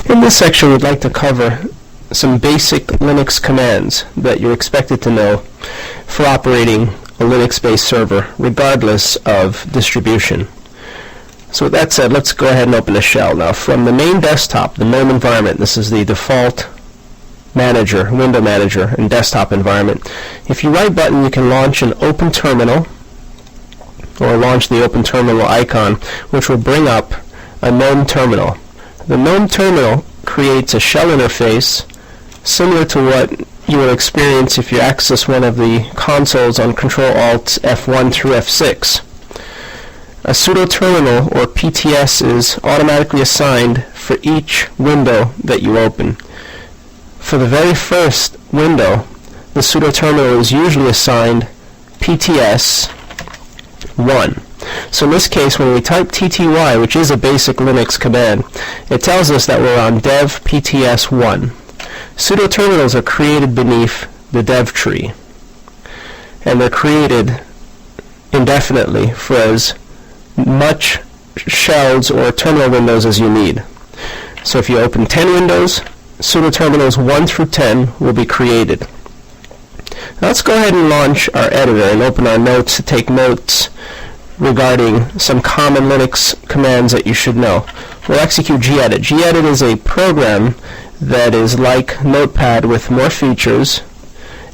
In this section, we'd like to cover some basic Linux commands that you're expected to know for operating a Linux-based server, regardless of distribution. So with that said, let's go ahead and open the shell. Now, from the main desktop, the GNOME environment, this is the default manager, window manager, and desktop environment. If you right button, you can launch an open terminal, or launch the open terminal icon, which will bring up a GNOME terminal. The GNOME terminal creates a shell interface similar to what you will experience if you access one of the consoles on Control-Alt F1 through F6. A pseudo terminal, or PTS, is automatically assigned for each window that you open. For the very first window, the pseudo terminal is usually assigned PTS 1. So in this case, when we type TTY, which is a basic Linux command, it tells us that we're on dev PTS 1. Pseudo terminals are created beneath the dev tree, and they're created indefinitely for as much shells or terminal windows as you need. So if you open 10 windows, pseudo terminals 1 through 10 will be created. Now let's go ahead and launch our editor and open our notes to take notes regarding some common Linux commands that you should know. We'll execute gedit. Gedit is a program that is like Notepad with more features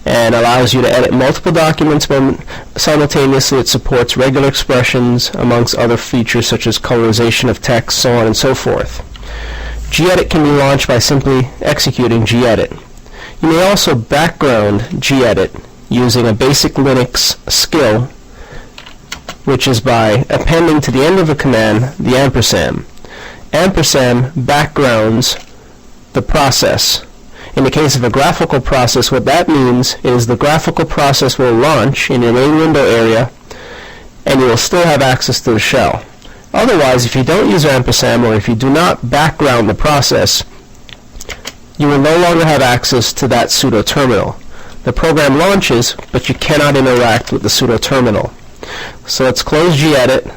and allows you to edit multiple documents, but simultaneously it supports regular expressions amongst other features such as colorization of text, so on and so forth. Gedit can be launched by simply executing gedit. You may also background gedit using a basic Linux skill, which is by appending to the end of a command the ampersand. Ampersand backgrounds the process. In the case of a graphical process, what that means is the graphical process will launch in your main window area, and you will still have access to the shell. Otherwise, if you don't use ampersand, or if you do not background the process, you will no longer have access to that pseudo terminal. The program launches, but you cannot interact with the pseudo terminal. So let's close gedit,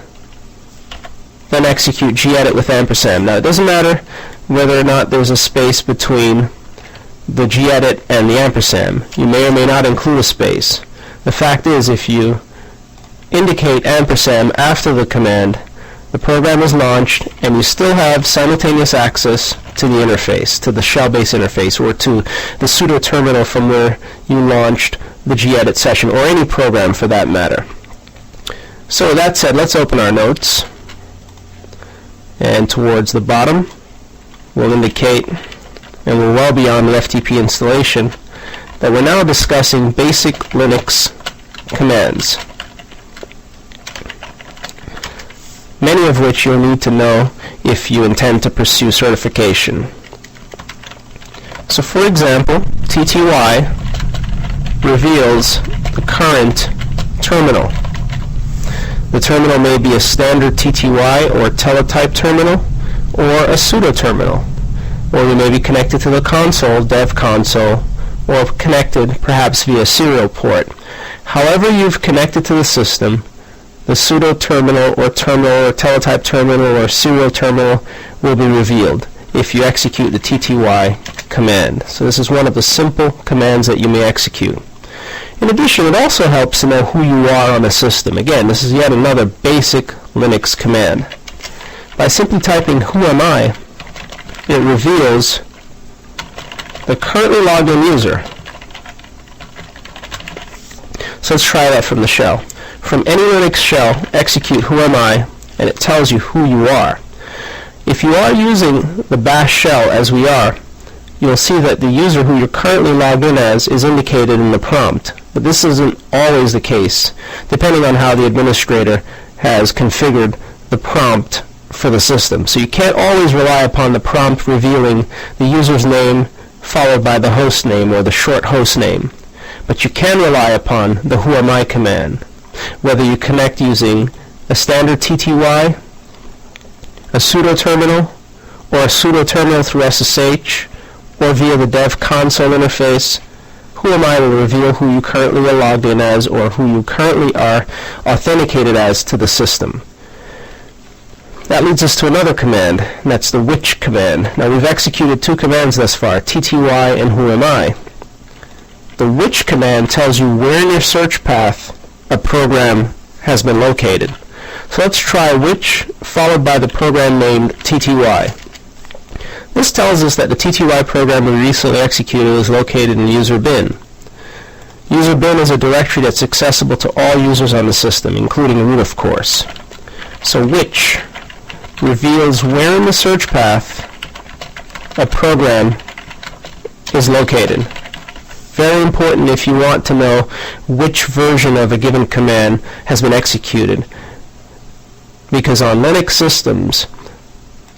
then execute gedit with ampersand. Now it doesn't matter whether or not there's a space between the gedit and the ampersand. You may or may not include a space. The fact is, if you indicate ampersand after the command, the program is launched and you still have simultaneous access to the interface, to the shell-based interface, or to the pseudo terminal from where you launched the gedit session, or any program for that matter. So with that said, let's open our notes, and towards the bottom we'll indicate, and we're well beyond the FTP installation, that we're now discussing basic Linux commands, many of which you'll need to know if you intend to pursue certification. So for example, TTY reveals the current terminal. The terminal may be a standard TTY or teletype terminal, or a pseudo terminal, or you may be connected to the console, dev console, or connected perhaps via serial port. However you've connected to the system, the pseudo terminal or teletype terminal or serial terminal will be revealed if you execute the TTY command. So this is one of the simple commands that you may execute. In addition, it also helps to know who you are on the system. Again, this is yet another basic Linux command. By simply typing "who am I," it reveals the currently logged in user. So let's try that from the shell. From any Linux shell, execute "who am I," and it tells you who you are. If you are using the bash shell, as we are, you'll see that the user who you're currently logged in as is indicated in the prompt. But this isn't always the case, depending on how the administrator has configured the prompt for the system. So you can't always rely upon the prompt revealing the user's name followed by the host name or the short host name. But you can rely upon the "who am I" command, whether you connect using a standard TTY, a pseudo terminal, or a pseudo terminal through SSH, or via the dev console interface. "Who am I" will reveal who you currently are logged in as, or who you currently are authenticated as to the system. That leads us to another command, and that's the which command. Now we've executed two commands thus far, tty and whoami. The which command tells you where in your search path a program has been located. So let's try which followed by the program named tty. This tells us that the tty program we recently executed is located in user bin. User bin is a directory that's accessible to all users on the system, including root, of course. So which reveals where in the search path a program is located. Very important if you want to know which version of a given command has been executed, because on Linux systems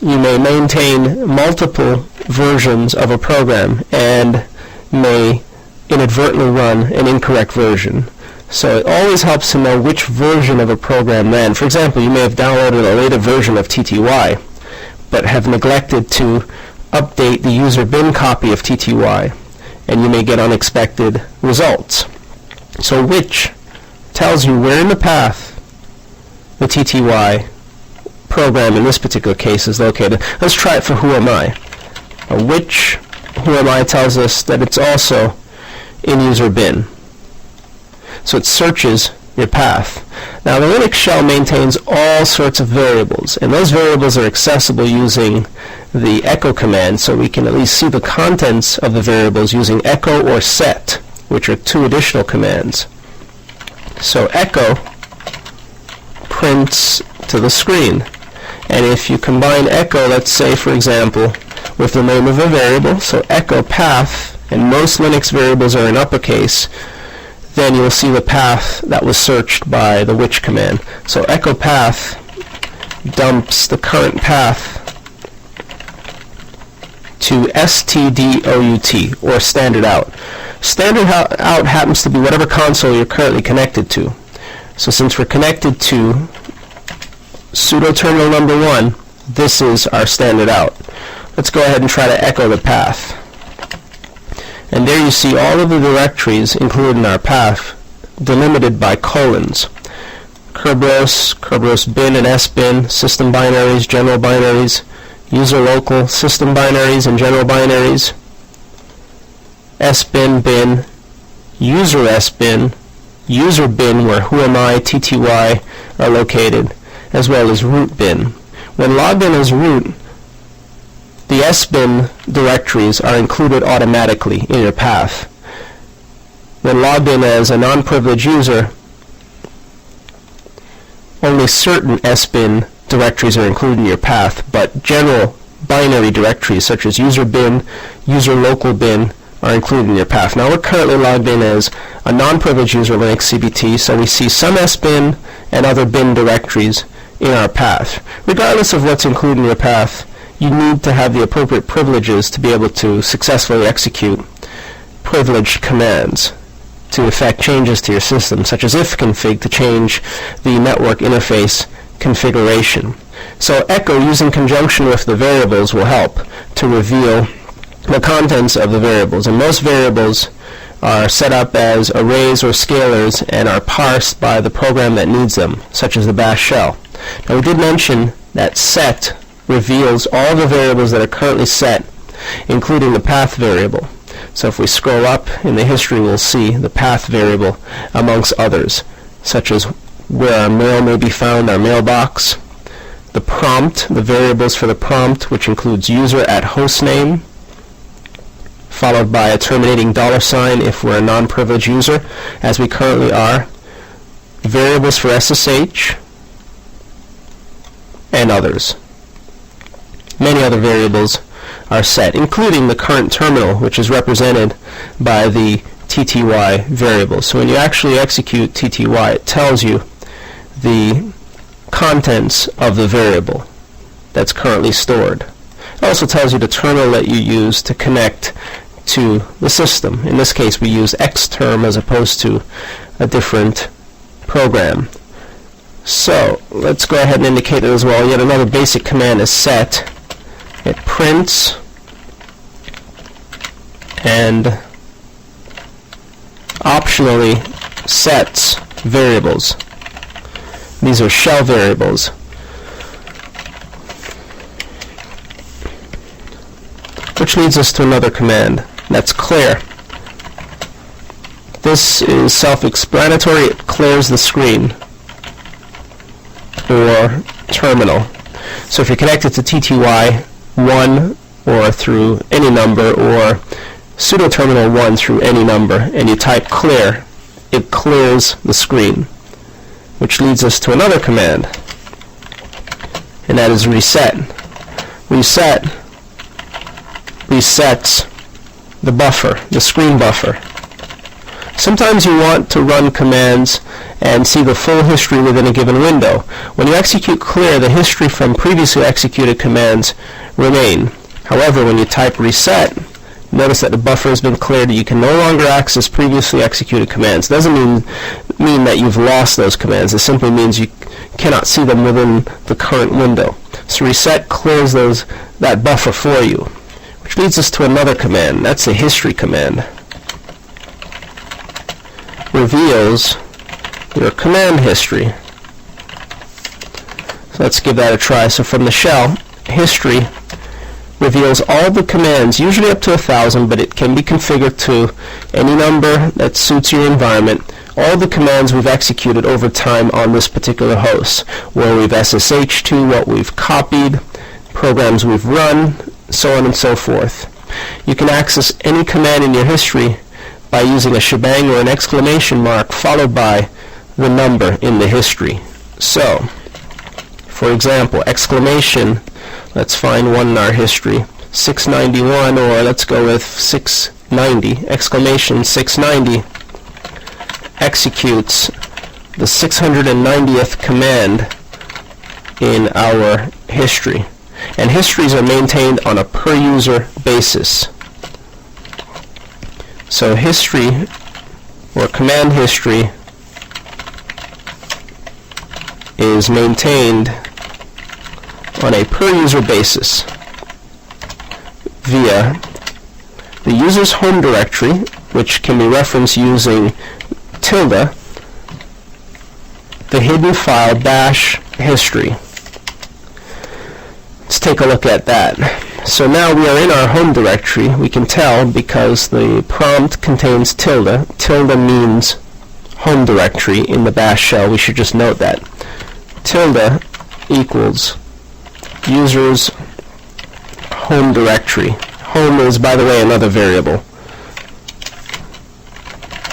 you may maintain multiple versions of a program and may inadvertently run an incorrect version. So it always helps to know which version of a program ran. For example, you may have downloaded a later version of tty, but have neglected to update the user bin copy of tty, and you may get unexpected results. So which tells you where in the path the tty program in this particular case is located. Let's try it for whoami. Which whoami tells us that it's also in user bin. So it searches your path. Now the Linux shell maintains all sorts of variables, and those variables are accessible using the echo command, so we can at least see the contents of the variables using echo or set, which are two additional commands. So echo prints to the screen, and if you combine echo, let's say for example, with the name of a variable, so echo path, and most Linux variables are in uppercase, then you'll see the path that was searched by the which command. So echo path dumps the current path to stdout, or standard out. Standard out happens to be whatever console you're currently connected to. So since we're connected to sudo terminal number 1, this is our standard out. Let's go ahead and try to echo the path. And there you see all of the directories included in our path delimited by colons. Kerberos, Kerberos bin and sbin, system binaries, general binaries, user local, system binaries and general binaries, sbin bin, user sbin, user bin where whoami, tty are located, as well as root bin. When logged in as root, the sbin directories are included automatically in your path. When logged in as a non-privileged user, only certain sbin directories are included in your path, but general binary directories such as user bin, user local bin are included in your path. Now we're currently logged in as a non-privileged user Linux CBT, so we see some sbin and other bin directories in our path. Regardless of what's included in your path, you need to have the appropriate privileges to be able to successfully execute privileged commands to effect changes to your system, such as ifconfig to change the network interface configuration. So echo, used in conjunction with the variables, will help to reveal the contents of the variables. And most variables are set up as arrays or scalars and are parsed by the program that needs them, such as the bash shell. Now we did mention that set reveals all the variables that are currently set, including the path variable. So if we scroll up in the history, we'll see the path variable amongst others, such as where our mail may be found, our mailbox, the prompt, the variables for the prompt, which includes user at hostname, followed by a terminating $sign if we're a non-privileged user, as we currently are, variables for SSH, and others. Many other variables are set, including the current terminal, which is represented by the tty variable. So when you actually execute tty, it tells you the contents of the variable that's currently stored. It also tells you the terminal that you use to connect to the system. In this case, we use xterm as opposed to a different program. So let's go ahead and indicate it as well. Yet another basic command is set. It prints and optionally sets variables. These are shell variables. which leads us to another command. That's clear. This is self-explanatory. It clears the screen or terminal. So if you're connected to TTY1 or through any number, or pseudo terminal 1 through any number, and you type clear, it clears the screen, which leads us to another command, and that is reset. Reset resets the buffer, the screen buffer. Sometimes you want to run commands and see the full history within a given window. When you execute clear, the history from previously executed commands remain. However, when you type reset, notice that the buffer has been cleared. You can no longer access previously executed commands. It doesn't mean that you've lost those commands. It simply means you cannot see them within the current window. So reset clears that buffer for you, which leads us to another command. That's the history command. Reveals your command history. So let's give that a try. So from the shell, history reveals all the commands, usually up to 1,000, but it can be configured to any number that suits your environment. All the commands we've executed over time on this particular host, where we've SSH'd to, what we've copied, programs we've run, so on and so forth. You can access any command in your history by using a shebang or an exclamation mark followed by the number in the history. So, for example, exclamation, let's find one in our history, 691, or let's go with 690, exclamation 690 executes the 690th command in our history. And histories are maintained on a per user basis. So history, or command history, is maintained on a per user basis via the user's home directory, which can be referenced using tilde, the hidden file bash history. Let's take a look at that. So now we are in our home directory. We can tell because the prompt contains tilde. Tilde means home directory in the bash shell. We should just note that. Tilde equals user's home directory. Home is, by the way, another variable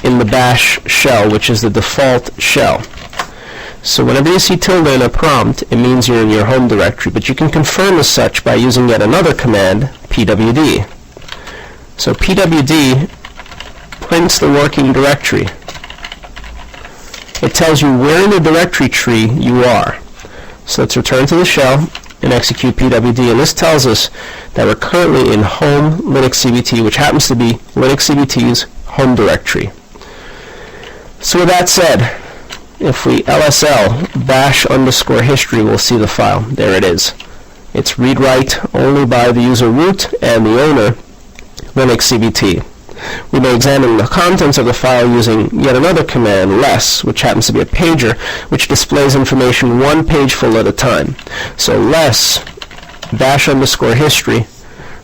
in the bash shell, which is the default shell. So whenever you see tilde in a prompt, it means you're in your home directory, but you can confirm as such by using yet another command, pwd. So pwd prints the working directory. It tells you where in the directory tree you are. So let's return to the shell and execute pwd, and this tells us that we're currently in home Linux CBT, which happens to be Linux CBT's home directory. So with that said, if we LSL bash underscore history, we'll see the file. There it is. It's read-write only by the user root and the owner Linux CBT. We may examine the contents of the file using yet another command, less, which happens to be a pager, which displays information one page full at a time. So less bash underscore history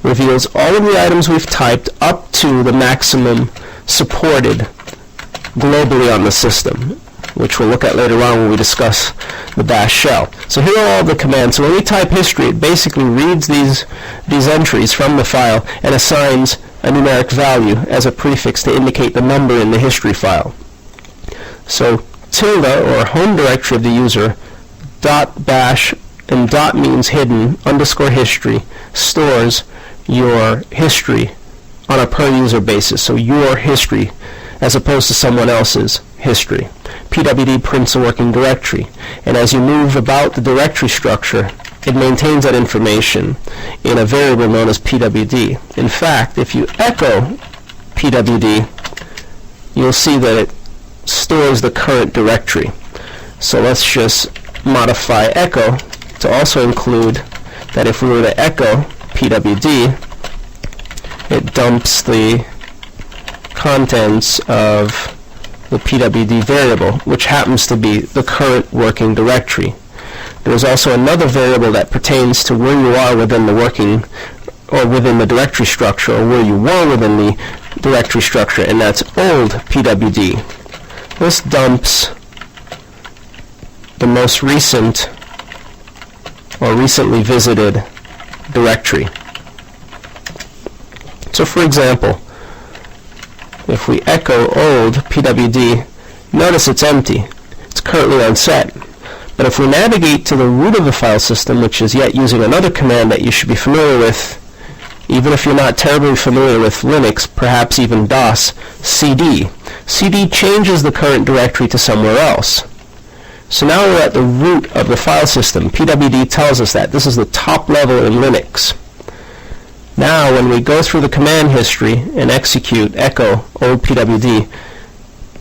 reveals all of the items we've typed up to the maximum supported globally on the system, which we'll look at later on when we discuss the bash shell. So here are all the commands. So when we type history, it basically reads these entries from the file and assigns a numeric value as a prefix to indicate the number in the history file. So tilde, or home directory of the user, dot bash, and dot means hidden, underscore history, stores your history on a per user basis. So your history as opposed to someone else's history. pwd prints a working directory, and as you move about the directory structure, it maintains that information in a variable known as pwd. In fact, if you echo pwd, you'll see that it stores the current directory. So let's just modify echo to also include that if we were to echo pwd, it dumps the contents of the pwd variable, which happens to be the current working directory. There is also another variable that pertains to where you are within the working or within the directory structure, or where you were within the directory structure, and that's old PWD. This dumps the most recent or recently visited directory. So for example, if we echo old PWD, notice it's empty. It's currently unset. But if we navigate to the root of the file system, which is yet using another command that you should be familiar with, even if you're not terribly familiar with Linux, perhaps even DOS, cd. cd changes the current directory to somewhere else. So now we're at the root of the file system. PWD tells us that. This is the top level in Linux. Now when we go through the command history and execute echo old PWD,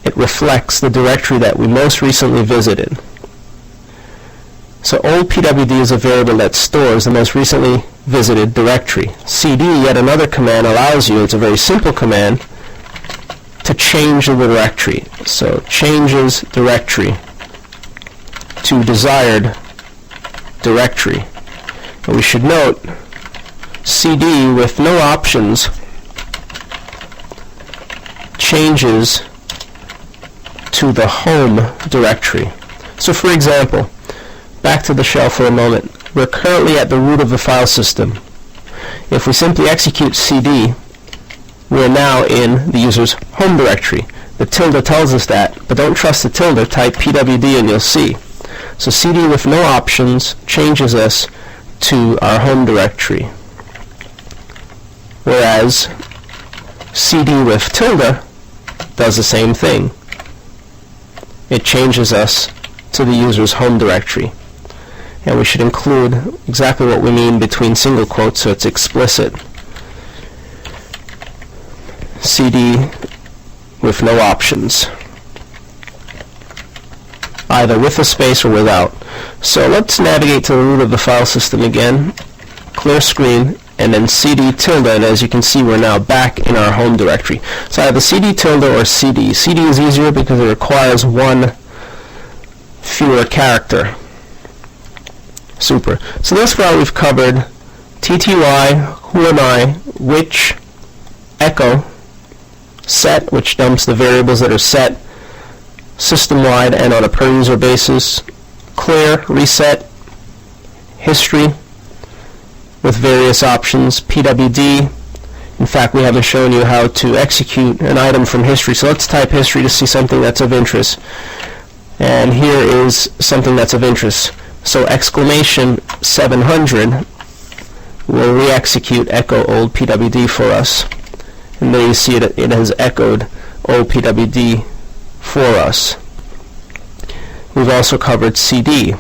it reflects the directory that we most recently visited. So old PWD is a variable that stores the most recently visited directory. cd, yet another command, allows you, it's a very simple command, to change the directory. So changes directory to desired directory. And we should note cd with no options changes to the home directory. So for example, back to the shell for a moment. We're currently at the root of the file system. If we simply execute cd, we're now in the user's home directory. The tilde tells us that, but don't trust the tilde. Type pwd and you'll see. So cd with no options changes us to our home directory, whereas cd with tilde does the same thing. It changes us to the user's home directory. And we should include exactly what we mean between single quotes so it's explicit. cd with no options, either with a space or without. So let's navigate to the root of the file system again, clear screen, and then cd tilde, and as you can see we're now back in our home directory. So either cd tilde or cd. cd is easier because it requires one fewer character. Super. So thus far we've covered TTY, who am I, which, echo, set, which dumps the variables that are set system-wide and on a per-user basis, clear, reset, history with various options, PWD. In fact, we haven't shown you how to execute an item from history, so let's type history to see something that's of interest. And here is something that's of interest. So exclamation 700 will re-execute echo old PWD for us. And there you see it has echoed old PWD for us. We've also covered cd.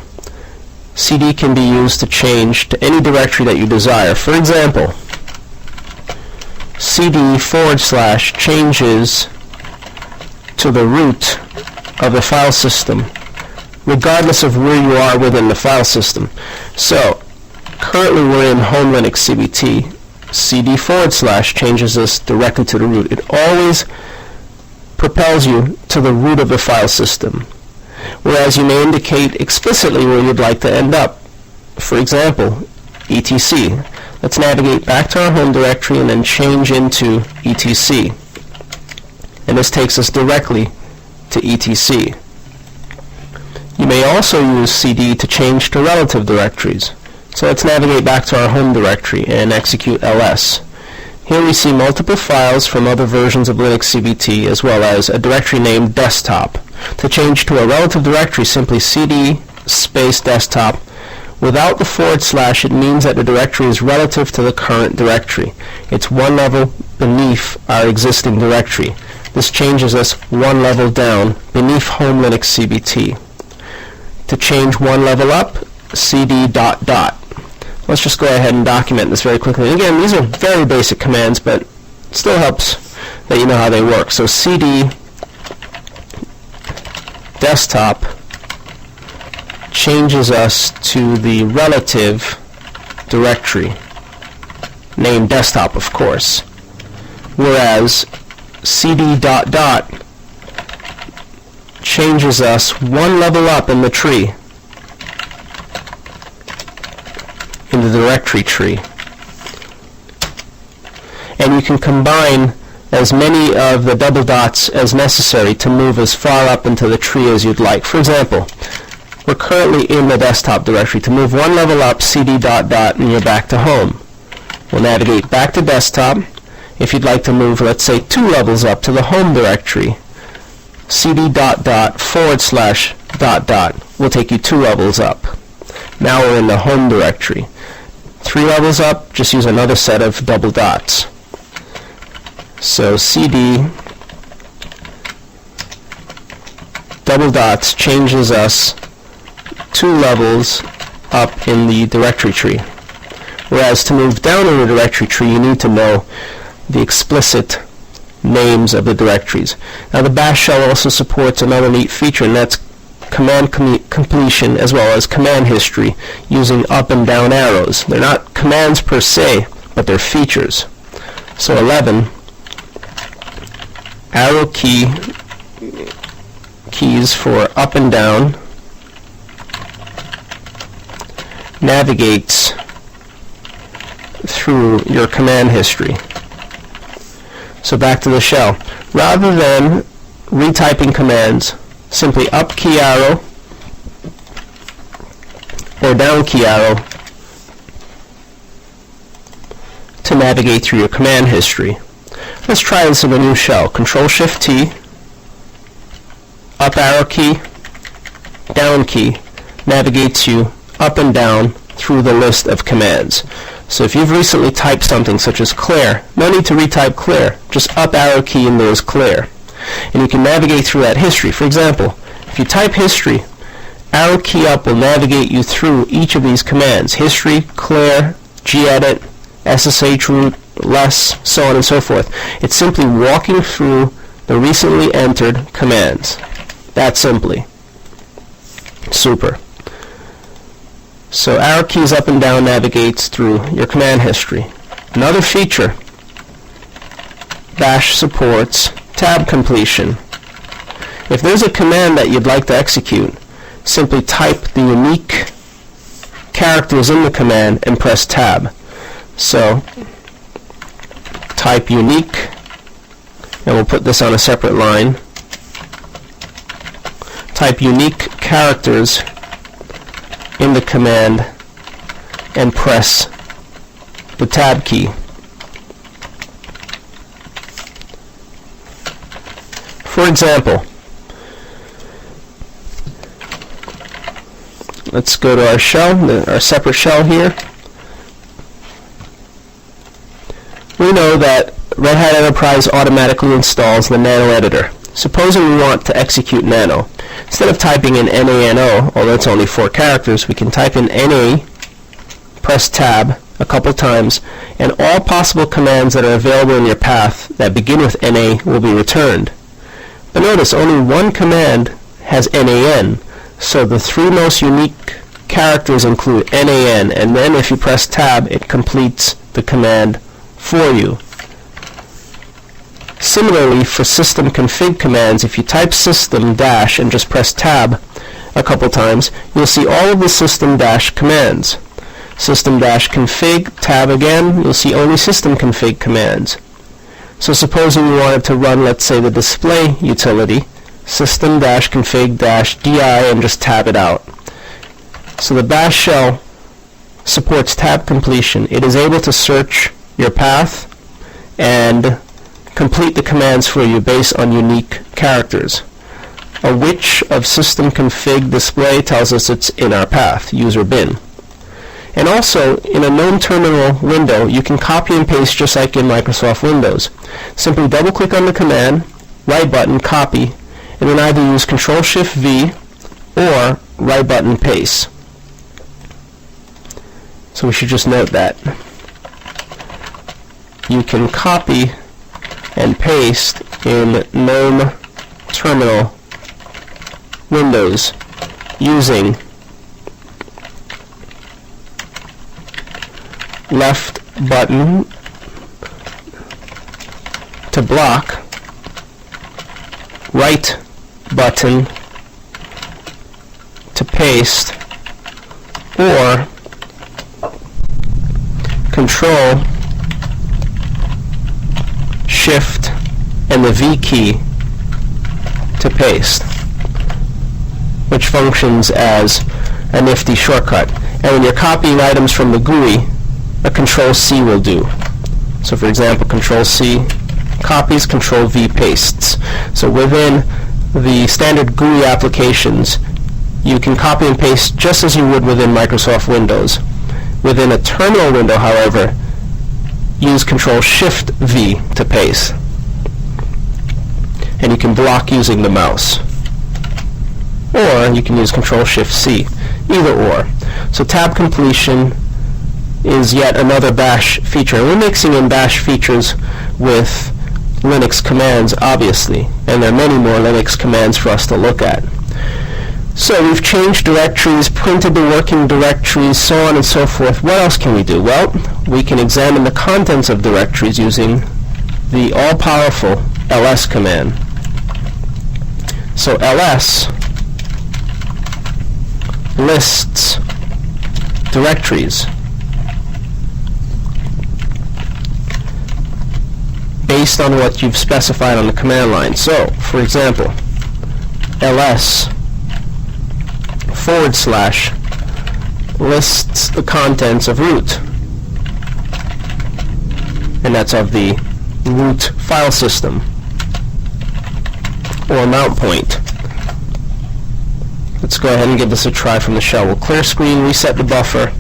cd can be used to change to any directory that you desire. For example, cd / changes to the root of the file system, regardless of where you are within the file system. So currently we're in home Linux CBT. cd / changes us directly to the root. It always propels you to the root of the file system, whereas you may indicate explicitly where you'd like to end up. For example, etc. Let's navigate back to our home directory and then change into etc. And this takes us directly to etc. You may also use cd to change to relative directories. So let's navigate back to our home directory and execute ls. Here we see multiple files from other versions of Linux CBT, as well as a directory named desktop. To change to a relative directory, simply cd space desktop. Without the /, it means that the directory is relative to the current directory. It's one level beneath our existing directory. This changes us one level down beneath home Linux CBT. To change one level up, cd ... Let's just go ahead and document this very quickly. And again, these are very basic commands, but it still helps that you know how they work. So cd desktop changes us to the relative directory, named desktop, of course, whereas cd ... changes us one level up in the tree, in the directory tree. and you can combine as many of the double dots as necessary to move as far up into the tree as you'd like. For example, we're currently in the desktop directory. To move one level up, cd ... and you're back to home. We'll navigate back to desktop. If you'd like to move, let's say, 2 levels up to the home directory, cd ... / ... will take you 2 levels up. Now we're in the home directory. 3 levels up, just use another set of double dots. So cd ... changes us 2 levels up in the directory tree. Whereas to move down in the directory tree, you need to know the explicit names of the directories. Now the bash shell also supports another neat feature, and that's command completion as well as command history using up and down arrows. They're not commands per se, but they're features. So 11, arrow keys for up and down navigates through your command history. So back to the shell. Rather than retyping commands, simply up key arrow or down key arrow to navigate through your command history. Let's try this in a new shell. Control-Shift-T, up arrow key, down key, navigates you up and down through the list of commands. So if you've recently typed something such as clear, no need to retype clear, just up arrow key and there's clear. And you can navigate through that history. For example, if you type history, arrow key up will navigate you through each of these commands: history, clear, gedit, SSH root, less, so on and so forth. It's simply walking through the recently entered commands. That simply. Super. So arrow keys up and down navigates through your command history. Another feature, bash supports tab completion. If there's a command that you'd like to execute, simply type the unique characters in the command and press tab. So type unique, and we'll put this on a separate line. Type unique characters in the command and press the tab key. For example, let's go to our shell, our separate shell here. We know that Red Hat Enterprise automatically installs the Nano editor. Supposing we want to execute Nano. Instead of typing in NaNO, although it's only 4 characters, we can type in NA, press tab a couple times, and all possible commands that are available in your path that begin with NA will be returned. But notice only one command has NaN, so the 3 most unique characters include NaN, and then if you press tab, it completes the command for you. Similarly, for system config commands, if you type system dash and just press tab a couple times, you'll see all of the system dash commands. System dash config, tab again, you'll see only system config commands. So supposing you wanted to run, let's say, the display utility, system dash config dash di, and just tab it out. So the bash shell supports tab completion. It is able to search your path and complete the commands for you based on unique characters. A which of system config display tells us it's in our path, user bin. And also, in a GNOME terminal window, you can copy and paste just like in Microsoft Windows. Simply double-click on the command, right button, copy, and then either use Control-Shift-V or right button paste. So we should just note that. You can copy and paste in GNOME terminal windows using left button to block, right button to paste, or Control Shift and the V key to paste, which functions as a nifty shortcut. And when you're copying items from the GUI, a Control-C will do. So for example, Control-C copies, Control-V pastes. So within the standard GUI applications, you can copy and paste just as you would within Microsoft Windows. Within a terminal window, however, use Control-Shift-V to paste. And you can block using the mouse. Or you can use Control-Shift-C, either or. So tab completion is yet another bash feature. We're mixing in bash features with Linux commands, obviously, and there are many more Linux commands for us to look at. So we've changed directories, printed the working directories, so on and so forth. What else can we do? Well, we can examine the contents of directories using the all-powerful ls command. So ls lists directories based on what you've specified on the command line. So, for example, ls / lists the contents of root, and that's of the root file system or mount point. Let's go ahead and give this a try from the shell. We'll clear screen, reset the buffer,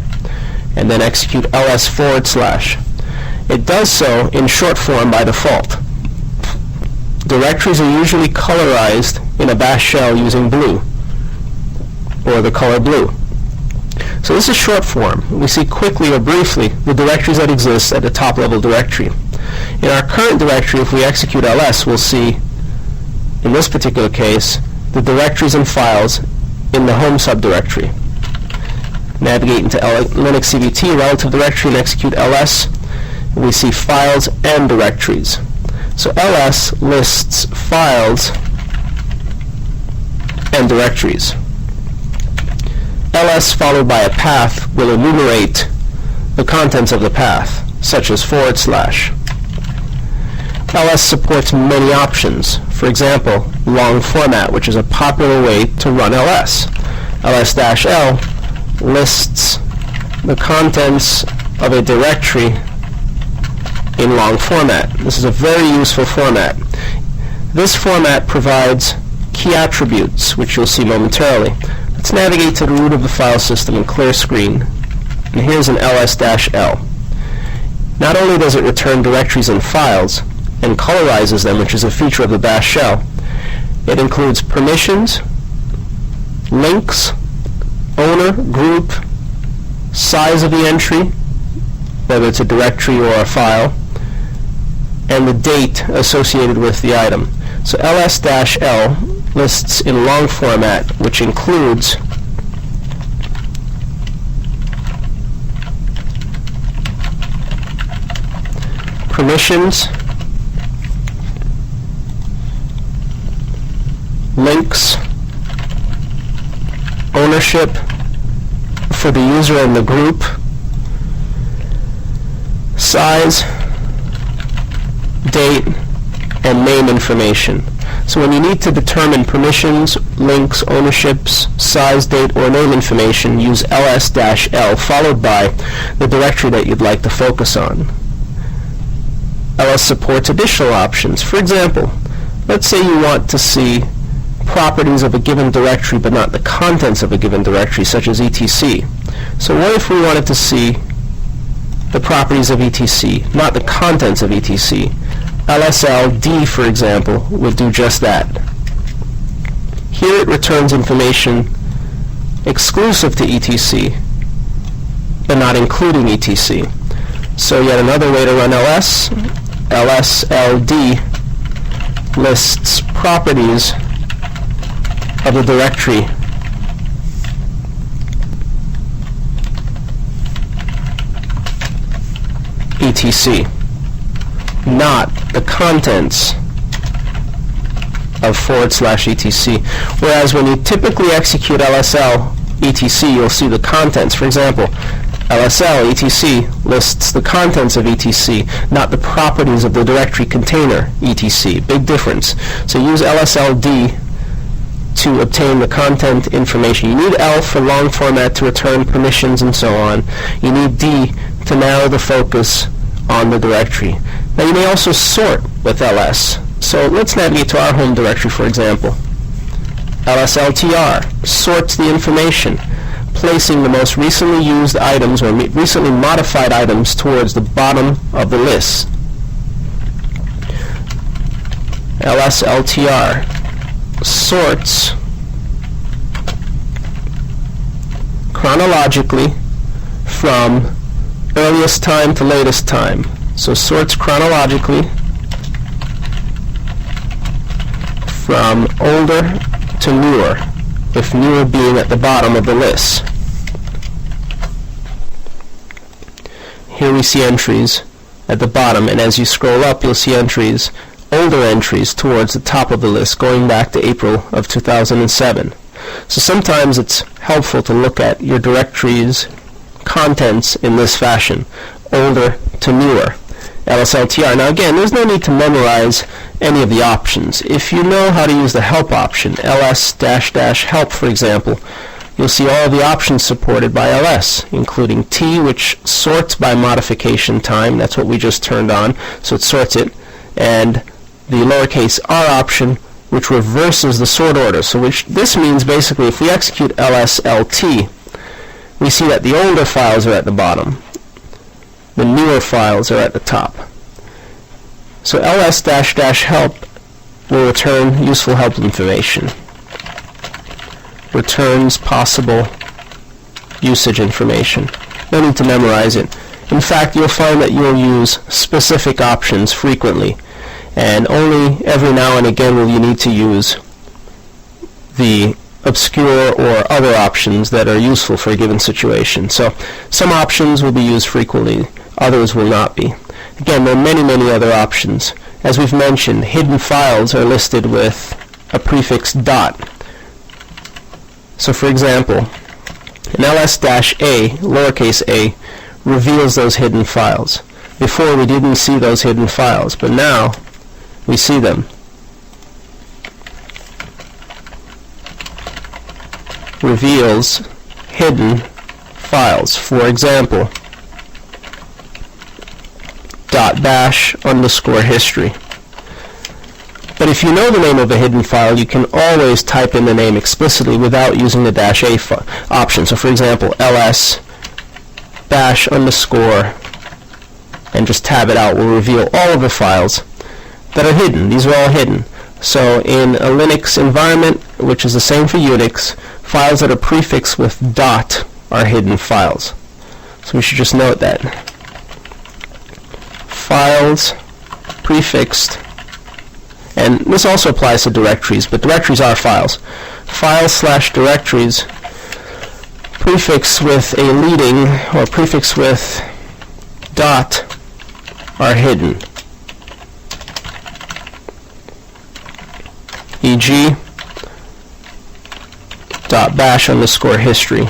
and then execute ls /. It does so in short form by default. Directories are usually colorized in a bash shell using blue, or the color blue. So this is short form. We see quickly or briefly the directories that exist at the top level directory. In our current directory, if we execute ls, we'll see, in this particular case, the directories and files in the home subdirectory. Navigate into Linux CVT, relative directory, and execute ls. We see files and directories. So ls lists files and directories. ls followed by a path will enumerate the contents of the path, such as /. ls supports many options. For example, long format, which is a popular way to run ls. ls-l lists the contents of a directory in long format. This is a very useful format. This format provides key attributes, which you'll see momentarily. Let's navigate to the root of the file system and clear screen. And here's an ls-l. Not only does it return directories and files and colorizes them, which is a feature of the bash shell, it includes permissions, links, owner, group, size of the entry, whether it's a directory or a file, and the date associated with the item. So ls-l lists in long format, which includes permissions, links, ownership for the user and the group, size, date, and name information. So when you need to determine permissions, links, ownerships, size, date, or name information, use ls-l followed by the directory that you'd like to focus on. ls supports additional options. For example, let's say you want to see properties of a given directory but not the contents of a given directory, such as etc. So what if we wanted to see the properties of etc, not the contents of etc? LSLD, for example, would do just that. Here it returns information exclusive to etc, but not including etc. So yet another way to run ls, LSLD lists properties of the directory etc, not the contents of /etc. Whereas when you typically execute LSL etc, you'll see the contents. For example, LSL etc lists the contents of etc, not the properties of the directory container etc. Big difference. So use LSLD to obtain the content information. You need L for long format to return permissions and so on. You need D to narrow the focus on the directory. Now you may also sort with LS. So let's navigate to our home directory, for example. LSLTR sorts the information, placing the most recently used items or recently modified items towards the bottom of the list. LSLTR sorts chronologically from earliest time to latest time. So sorts chronologically from older to newer, if newer being at the bottom of the list. Here we see entries at the bottom, and as you scroll up you'll see entries, older entries towards the top of the list going back to April of 2007. So sometimes it's helpful to look at your directory's contents in this fashion, older to newer. LSLTR. Now again, there's no need to memorize any of the options. If you know how to use the help option, ls-help for example, you'll see all of the options supported by LS, including T, which sorts by modification time. That's what we just turned on, so it sorts it. And the lowercase r option, which reverses the sort order. So this means basically if we execute LSLT, we see that the older files are at the bottom. The newer files are at the top. So ls-help will return useful help information. Returns possible usage information. No need to memorize it. In fact, you'll find that you'll use specific options frequently, and only every now and again will you need to use the obscure or other options that are useful for a given situation. So some options will be used frequently, others will not be. Again, there are many, many other options. As we've mentioned, hidden files are listed with a prefix dot. So for example, an ls-a, lowercase a, reveals those hidden files. Before we didn't see those hidden files, but now we see them. Reveals hidden files. For example, .bash_history. But if you know the name of a hidden file, you can always type in the name explicitly without using the -a option. So for example, ls bash underscore, and just tab it out, will reveal all of the files that are hidden. These are all hidden. So in a Linux environment, which is the same for Unix, files that are prefixed with dot are hidden files. So we should just note that. Files prefixed, and this also applies to directories, but directories are files. Files/directories prefixed with a leading or prefixed with dot are hidden. E.g. .bash_history.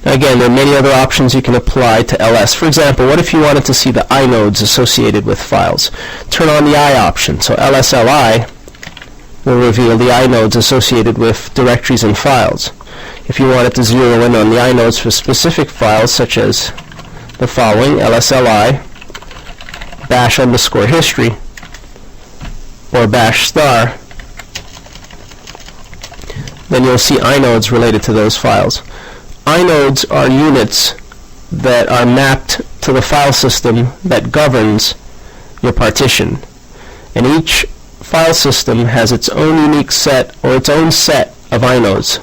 Now again, there are many other options you can apply to ls. For example, what if you wanted to see the inodes associated with files? Turn on the I option. So LSLI will reveal the inodes associated with directories and files. If you wanted to zero in on the inodes for specific files, such as the following, LSLI bash_history or bash*, then you'll see inodes related to those files. Inodes are units that are mapped to the file system that governs your partition. And each file system has its own unique set or its own set of inodes.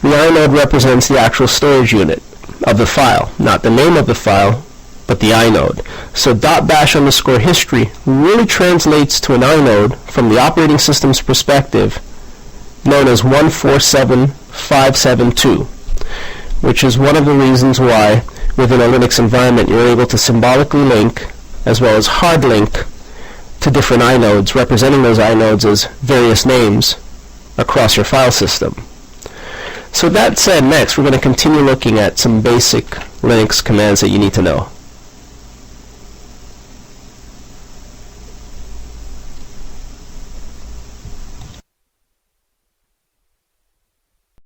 The inode represents the actual storage unit of the file, not the name of the file, but the inode. So .bash_history really translates to an inode from the operating system's perspective, known as 147572, which is one of the reasons why within a Linux environment you're able to symbolically link as well as hard link to different inodes, representing those inodes as various names across your file system. So that said, next we're going to continue looking at some basic Linux commands that you need to know.